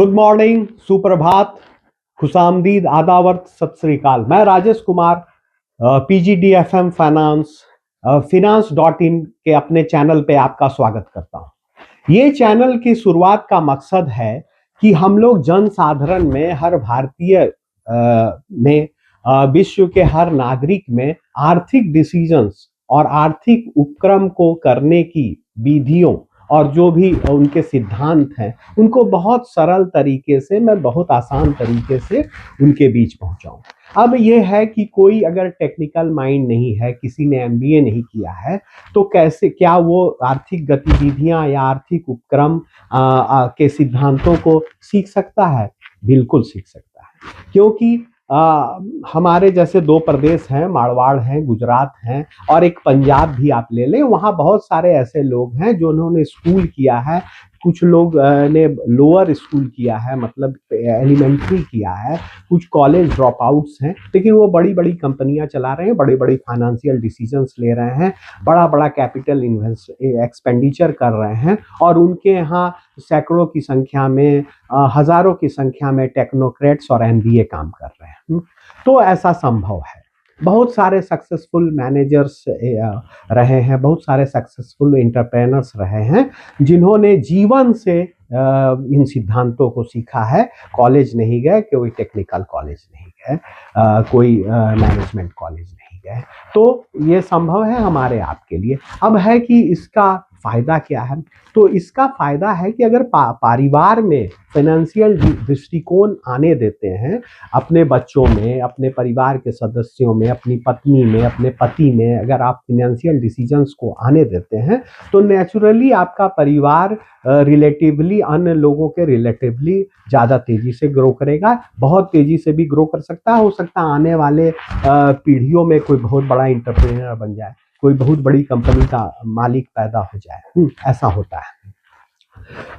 Good morning, सुप्रभात, खुशामदीद, आदावर्त, सत श्री अकाल। मैं राजेश कुमार PGDFM finance.in के अपने चैनल पे आपका स्वागत करता हूं। ये चैनल की शुरुआत का मकसद है कि हम लोग जन साधारण में, हर भारतीय में, विश्व के हर नागरिक में आर्थिक डिसीजंस और आर्थिक उपक्रम को करने की विधियों और जो भी उनके सिद्धांत हैं उनको बहुत सरल तरीके से, मैं बहुत आसान तरीके से उनके बीच पहुंचाऊं। अब ये है कि कोई अगर टेक्निकल माइंड नहीं है, किसी ने MBA नहीं किया है, तो कैसे, क्या वो आर्थिक गतिविधियां या आर्थिक उपक्रम के सिद्धांतों को सीख सकता है? बिल्कुल सीख सकता है, क्योंकि हमारे जैसे दो प्रदेश हैं, मारवाड़ हैं, गुजरात हैं, और एक पंजाब भी आप ले लें। वहाँ बहुत सारे ऐसे लोग हैं जो उन्होंने स्कूल किया है, कुछ लोग ने लोअर स्कूल किया है, मतलब एलिमेंट्री किया है, कुछ कॉलेज ड्रॉप आउट्स हैं, लेकिन वो बड़ी बड़ी कंपनियां चला रहे हैं, बड़ी बड़ी फाइनेंशियल डिसीजंस ले रहे हैं, बड़ा बड़ा कैपिटल एक्सपेंडिचर कर रहे हैं, और उनके यहाँ सैकड़ों की संख्या में, हजारों की संख्या में टेक्नोक्रेट्स और MBA काम कर रहे हैं। तो ऐसा संभव है। बहुत सारे सक्सेसफुल मैनेजर्स रहे हैं, बहुत सारे सक्सेसफुल एंटरप्रेनर्स रहे हैं जिन्होंने जीवन से इन सिद्धांतों को सीखा है। कॉलेज नहीं गए, कोई टेक्निकल कॉलेज नहीं गए, कोई मैनेजमेंट कॉलेज नहीं गए। तो ये संभव है हमारे आपके लिए। अब है कि इसका फायदा क्या है? तो इसका फायदा है कि अगर परिवार में फाइनेंशियल दृष्टिकोण आने देते हैं, अपने बच्चों में, अपने परिवार के सदस्यों में, अपनी पत्नी में, अपने पति में, अगर आप फाइनेंशियल डिसीजंस को आने देते हैं, तो नेचुरली आपका परिवार रिलेटिवली अन्य लोगों के रिलेटिवली ज़्यादा तेजी से ग्रो करेगा, बहुत तेजी से भी ग्रो कर सकता है। हो सकता है आने वाले पीढ़ियों में कोई बहुत बड़ा एंटरप्रेन्योर बन जाए, कोई बहुत बड़ी कंपनी का मालिक पैदा हो जाए। ऐसा होता है।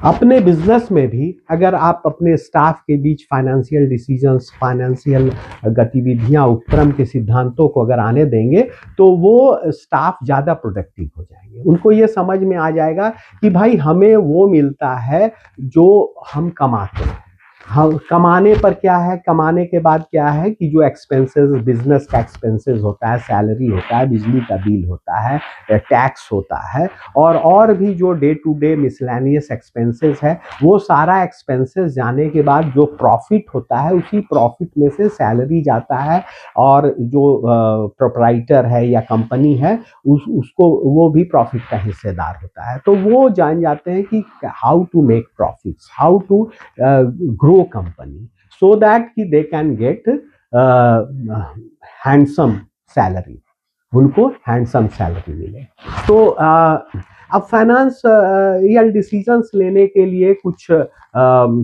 अपने बिजनेस में भी अगर आप अपने स्टाफ के बीच फाइनेंशियल डिसीजंस, फाइनेंशियल गतिविधियां, उपक्रम के सिद्धांतों को अगर आने देंगे, तो वो स्टाफ ज़्यादा प्रोडक्टिव हो जाएंगे। उनको ये समझ में आ जाएगा कि भाई हमें वो मिलता है जो हम कमाते हैं। हम कमाने पर क्या है, कमाने के बाद क्या है कि जो एक्सपेंसेस, बिजनेस का एक्सपेंसेस होता है, सैलरी होता है, बिजली का बिल होता है, टैक्स होता है, और भी जो day to day miscellaneous expenses है, वो सारा एक्सपेंसेस जाने के बाद जो प्रॉफिट होता है, उसी प्रॉफिट में से सैलरी जाता है, और जो प्रोप्राइटर है या कंपनी है उसको वो भी प्रॉफिट का हिस्सेदार होता है। तो वो जान जाते हैं कि how to make profits, how to grow company so that कि they can get handsome salary, उनको handsome salary मिले। तो अब फाइनेंशियल डिसीजंस लेने के लिए कुछ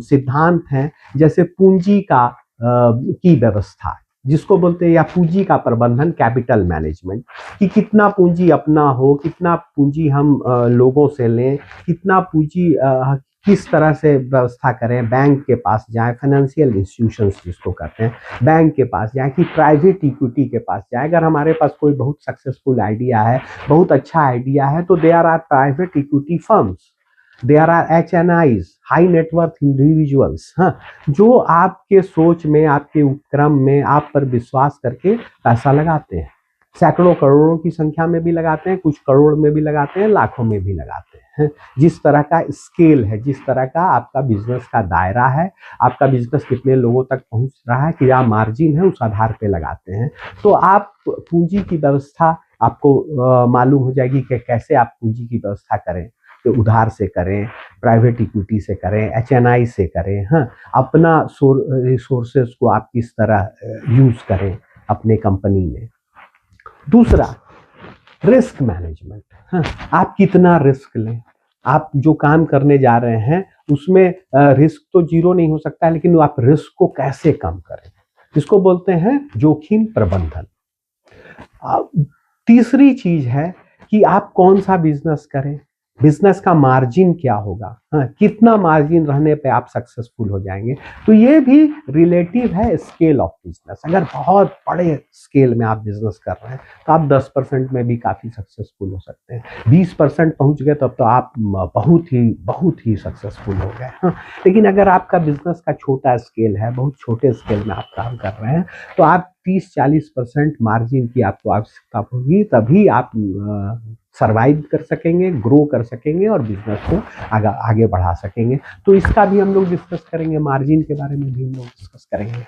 सिद्धांत हैं, जैसे पूंजी का की व्यवस्था, जिसको बोलते हैं, या पूंजी का प्रबंधन, कैपिटल मैनेजमेंट, कि कितना पूंजी अपना हो, कितना पूंजी हम लोगों से लें, कितना पूंजी किस तरह से व्यवस्था करें। बैंक के पास जाएं, फाइनेंशियल इंस्टीट्यूशंस जिसको कहते हैं, बैंक के पास जाएं कि प्राइवेट इक्विटी के पास जाएं। अगर हमारे पास कोई बहुत सक्सेसफुल आइडिया है, बहुत अच्छा आइडिया है, तो there are private equity firms, there are HNIs, high net worth individuals, जो आपके सोच में, आपके उपक्रम में, आप पर विश्वास करके पैसा लगाते हैं। सैकड़ों करोड़ों की संख्या में भी लगाते हैं, कुछ करोड़ में भी लगाते हैं, लाखों में भी लगाते हैं। जिस तरह का स्केल है, जिस तरह का आपका बिजनेस का दायरा है, आपका बिजनेस कितने लोगों तक पहुंच रहा है, क्या मार्जिन है, उस आधार पे लगाते हैं। तो आप पूंजी की व्यवस्था आपको मालूम हो जाएगी कि कैसे आप पूंजी की व्यवस्था करें। तो उधार से करें, प्राइवेट इक्विटी से करें, HNI से करें, अपना रिसोर्सेज को आप किस तरह यूज करें अपने कंपनी में। दूसरा, रिस्क मैनेजमेंट, आप कितना रिस्क लें। आप जो काम करने जा रहे हैं उसमें रिस्क तो जीरो नहीं हो सकता है, लेकिन आप रिस्क को कैसे कम करें, इसको बोलते हैं जोखिम प्रबंधन। तीसरी चीज है कि आप कौन सा बिजनेस करें, बिजनेस का मार्जिन क्या होगा, हाँ, कितना मार्जिन रहने पे आप सक्सेसफुल हो जाएंगे। तो ये भी रिलेटिव है स्केल ऑफ बिजनेस। अगर बहुत बड़े स्केल में आप बिजनेस कर रहे हैं तो आप 10% में भी काफ़ी सक्सेसफुल हो सकते हैं। 20% पहुंच गए तब तो आप बहुत ही सक्सेसफुल हो गए, हाँ। लेकिन अगर आपका बिजनेस का छोटा स्केल है, बहुत छोटे स्केल में आप काम कर रहे हैं, तो आप 30-40% मार्जिन की आपको आवश्यकता होगी, तभी आप सर्वाइव कर सकेंगे, ग्रो कर सकेंगे और बिजनेस को आगे बढ़ा सकेंगे। तो इसका भी हम लोग डिस्कस करेंगे, मार्जिन के बारे में भी हम लोग डिस्कस करेंगे।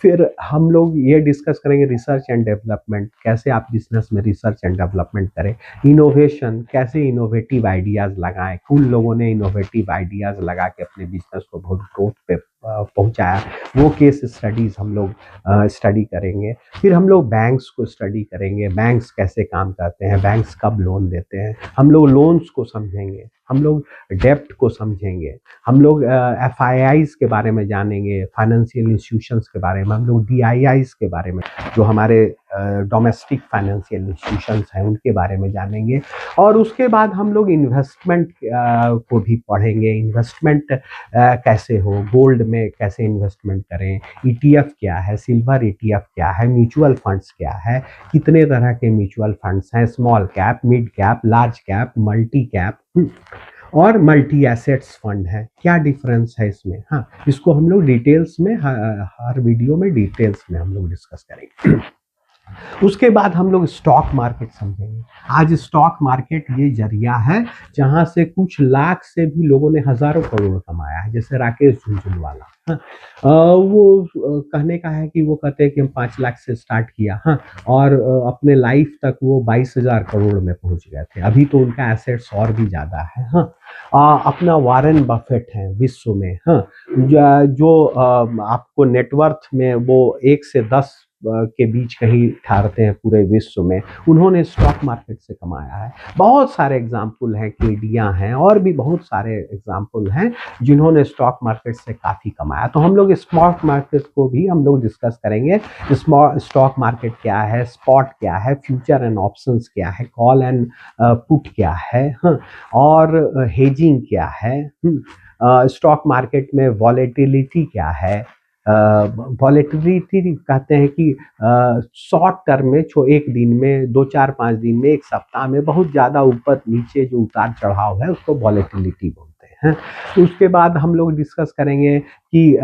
फिर हम लोग ये डिस्कस करेंगे रिसर्च एंड डेवलपमेंट, कैसे आप बिजनेस में रिसर्च एंड डेवलपमेंट करें। इनोवेशन, कैसे इनोवेटिव आइडियाज़ लगाएं। कुछ लोगों ने इनोवेटिव आइडियाज़ लगा के अपने बिजनेस को बहुत ग्रोथ पे पहुंचाया, वो केस स्टडीज़ हम लोग स्टडी करेंगे। फिर हम लोग बैंक्स को स्टडी करेंगे, बैंक्स कैसे काम करते हैं, बैंक्स कब लोन देते हैं, हम लोग लोन्स को समझेंगे, हम लोग डेप्ट को समझेंगे, हम लोग FIIs के बारे में जानेंगे, फाइनेंशियल इंस्टीट्यूशंस के बारे में, हम लोग DIIs के बारे में, जो हमारे डोमेस्टिक फाइनेंशियल इंस्टीट्यूशंस हैं उनके बारे में जानेंगे। और उसके बाद हम लोग इन्वेस्टमेंट को भी पढ़ेंगे। इन्वेस्टमेंट कैसे हो, गोल्ड में कैसे इन्वेस्टमेंट करें, ETF क्या है, सिल्वर ETF क्या है, म्यूचुअल फंड्स क्या है, कितने तरह के म्यूचुअल फंड्स हैं, small cap, mid cap, large cap, multi cap और मल्टी एसेट्स फंड है, क्या डिफरेंस है इसमें, हाँ, इसको हम लोग डिटेल्स में हर वीडियो में डिटेल्स में हम लोग डिस्कस करेंगे। उसके बाद हम लोग स्टॉक मार्केट समझेंगे। आज स्टॉक मार्केट ये जरिया है जहां से कुछ लाख से भी लोगों ने हजारों करोड़ कमाया है, जैसे राकेश झुनझुनवाला, हाँ, वो कहने का है कि वो कहते हैं कि हम 5 लाख से स्टार्ट किया, हाँ, और अपने लाइफ तक वो 22,000 करोड़ में पहुंच गए थे। अभी तो उनका एसेट्स और भी ज्यादा है, हाँ। अपना वारेन बफेट है विश्व में, हाँ, जो आपको नेटवर्थ में वो 1 से 10 के बीच कहीं ठहरते हैं पूरे विश्व में, उन्होंने स्टॉक मार्केट से कमाया है। बहुत सारे एग्जाम्पल हैं, केडिया हैं, और भी बहुत सारे एग्जाम्पल हैं जिन्होंने स्टॉक मार्केट से काफ़ी कमाया। तो हम लोग स्टॉक मार्केट को भी हम लोग डिस्कस करेंगे। स्टॉक मार्केट क्या है, स्पॉट क्या है, फ्यूचर एंड ऑप्शंस क्या है, कॉल एंड पुट क्या है, हाँ, और हेजिंग क्या है, स्टॉक मार्केट में वॉलेटिलिटी क्या है। वॉलेटिलिटी कहते हैं कि शॉर्ट टर्म में, एक दिन में, 2-4-5 दिन में, एक सप्ताह में बहुत ज़्यादा ऊपर नीचे जो उतार चढ़ाव है उसको वॉलेटिलिटी बोलते हैं। तो उसके बाद हम लोग डिस्कस करेंगे कि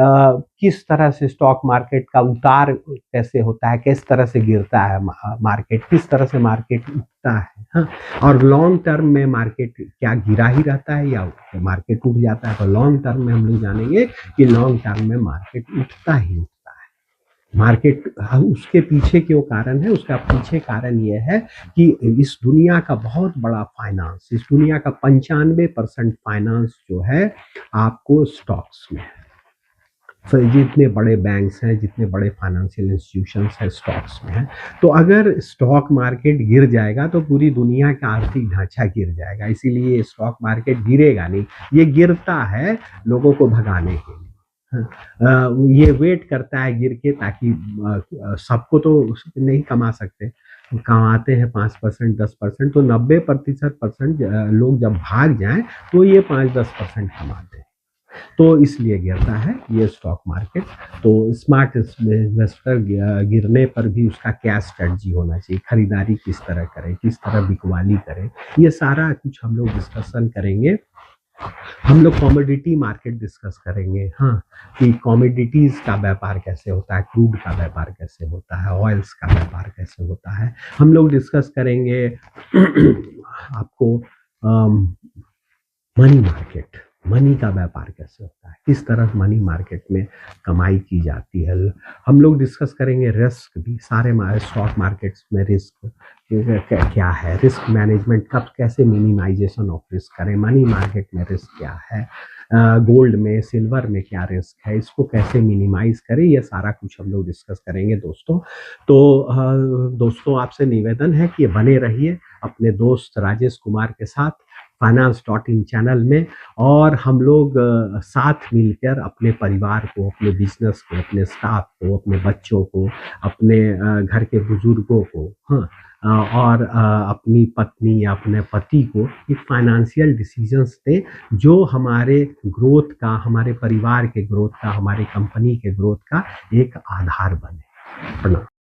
किस तरह से स्टॉक मार्केट का उतार कैसे होता है, किस तरह से गिरता है मार्केट, किस तरह से मार्केट उठता है, हाँ, और लॉन्ग टर्म में मार्केट क्या गिरा ही रहता है या मार्केट उठ जाता है। तो लॉन्ग टर्म में हम लोग जानेंगे कि लॉन्ग टर्म में मार्केट उठता ही उठता है। मार्केट उसके पीछे क्यों कारण है, उसका पीछे कारण ये है कि इस दुनिया का बहुत बड़ा फाइनेंस, इस दुनिया का 95% फाइनेंस जो है आपको स्टॉक्स में है। तो जितने बड़े बैंक्स हैं, जितने बड़े फाइनेंशियल इंस्टीट्यूशंस हैं, स्टॉक्स में हैं। तो अगर स्टॉक मार्केट गिर जाएगा तो पूरी दुनिया का आर्थिक ढांचा गिर जाएगा। इसीलिए स्टॉक मार्केट गिरेगा नहीं, ये गिरता है लोगों को भगाने के लिए, ये वेट करता है गिर के, ताकि सबको तो नहीं कमा सकते, कमाते हैं 5%, 10%, तो 90% लोग जब भाग जाएं तो ये 5-10% कमाते हैं। तो इसलिए गिरता है ये स्टॉक मार्केट। तो स्मार्ट इन्वेस्टर गिरने पर भी उसका क्या स्ट्रेटजी होना चाहिए, खरीदारी किस तरह करें, किस तरह बिकवाली करें, ये सारा कुछ हम लोग डिस्कशन करेंगे। हम लोग कमोडिटी मार्केट डिस्कस करेंगे, हाँ, कि कमोडिटीज का व्यापार कैसे होता है, क्रूड का व्यापार कैसे होता है, ऑयल्स का व्यापार कैसे होता है। हम लोग डिस्कस करेंगे आपको मनी मार्केट, मनी का व्यापार कैसे होता है, किस तरह मनी मार्केट में कमाई की जाती है। हम लोग डिस्कस करेंगे रिस्क भी, सारे स्टॉक मार्केट्स में रिस्क क्या है, रिस्क मैनेजमेंट कब कैसे मिनिमाइजेशन ऑफ रिस्क करें, मनी मार्केट में रिस्क क्या है, गोल्ड में, सिल्वर में क्या रिस्क है, इसको कैसे मिनिमाइज करें, ये सारा कुछ हम लोग डिस्कस करेंगे दोस्तों। तो दोस्तों आपसे निवेदन है कि बने रहिए अपने दोस्त राजेश कुमार के साथ। finance.in चैनल में, और हम लोग साथ मिलकर अपने परिवार को, अपने बिजनेस को, अपने स्टाफ को, अपने बच्चों को, अपने घर के बुजुर्गों को, हाँ, और अपनी पत्नी या अपने पति को एक फाइनेंशियल डिसीजंस दें जो हमारे ग्रोथ का, हमारे परिवार के ग्रोथ का, हमारे कंपनी के ग्रोथ का एक आधार बने। प्रणाम।